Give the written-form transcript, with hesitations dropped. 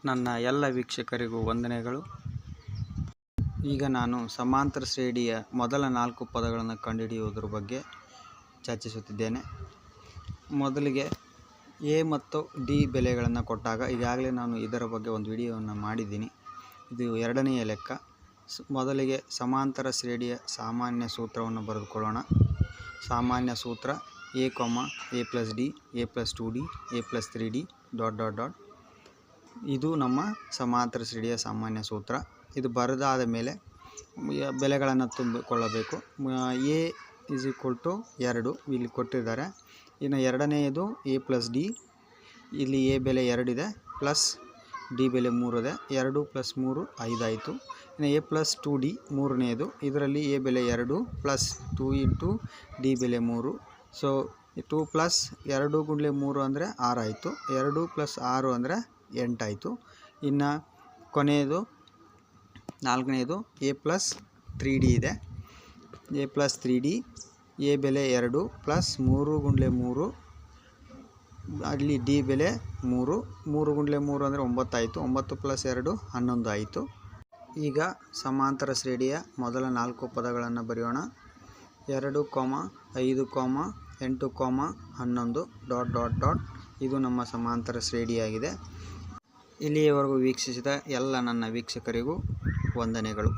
ನನ್ನ ಎಲ್ಲ ವೀಕ್ಷಕರಿಗೂ ವಂದನೆಗಳು. ಈಗ ನಾನು ಸಮಾಂತರ ಶ್ರೇಣಿಯ ಮೊದಲ 4 ಪದಗಳನ್ನು ಕಂಡುಹಿಡಿಯುವುದರ ಬಗ್ಗೆ ಚರ್ಚಿಸುತ್ತಿದ್ದೇನೆ. ಮೊದಲಿಗೆ ಎ ಮತ್ತು ಡಿ ಬೆಲೆಗಳನ್ನು ಕೊಟ್ಟಾಗ ಈಗಾಗಲೇ ನಾನು ಇದರ ಬಗ್ಗೆ ಒಂದು ವಿಡಿಯೋವನ್ನು ಮಾಡಿದ್ದೀನಿ. ಇದು ಎರಡನೆಯ ಲೆಕ್ಕ. ಮೊದಲಿಗೆ ಸಮಾಂತರ ಶ್ರೇಣಿಯ ಸಾಮಾನ್ಯ ಸೂತ್ರವನ್ನು ಬರೆದುಕೊಳ್ಳೋಣ. ಸಾಮಾನ್ಯ ಸೂತ್ರ a, a + d, a + 2d, a + 3d ... ಇದು ನಮ್ಮ ಸಮಾಂತರ ಶ್ರೇಣಿಯ ಸಾಮಾನ್ಯ ಸೂತ್ರ. ಇದು ಬರೆದಾದ ಮೇಲೆ ಬೆಲೆಗಳನ್ನು ತುಂಬಿಕೊಳ್ಳಬೇಕು. a = 2 ಇಲ್ಲಿ ಕೊಟ್ಟಿದ್ದಾರೆ. ಇನ್ನು ಎರಡನೆಯದು a + d, ಇಲ್ಲಿ a ಬೆಲೆ 2 ಇದೆ, ಪ್ಲಸ್ d ಬೆಲೆ 3 ಇದೆ. 2 + 3 5 ಆಯಿತು. ಇನ್ನು a + 2d ಮೂರನೆಯದು. ಇದರಲ್ಲಿ a ಬೆಲೆ 2 ಪ್ಲಸ್ 2 × d ಬೆಲೆ 3. ಸೊ 2 + 2 × 3 ಅಂದರೆ 6 ಆಯಿತು. 2 + 6 ಅಂದರೆ 8 ಆಯಿತು. ಇನ್ನು ಕೊನೆಯದು ನಾಲ್ಕನೆಯದು a + 3d ಇದೆ. a + 3d, a ಬೆಲೆ 2 ಪ್ಲಸ್ 3 × 3, ಅಲ್ಲಿ d ಬೆಲೆ 3. 3 × 3 ಅಂದರೆ 9 ಆಯಿತು. 9 + 2 11 ಆಯಿತು. ಈಗ ಸಮಾಂತರ ಶ್ರೇಣಿಯ ಮೊದಲ 4 ಪದಗಳನ್ನು ಬರೆಯೋಣ. 2, 5, 8, 11 ... ಇದು ನಮ್ಮ ಸಮಾಂತರ ಶ್ರೇಣಿಯಾಗಿದೆ. ಇಲ್ಲಿಯವರೆಗೂ ವೀಕ್ಷಿಸಿದ ಎಲ್ಲ ನನ್ನ ವೀಕ್ಷಕರಿಗೂ ವಂದನೆಗಳು.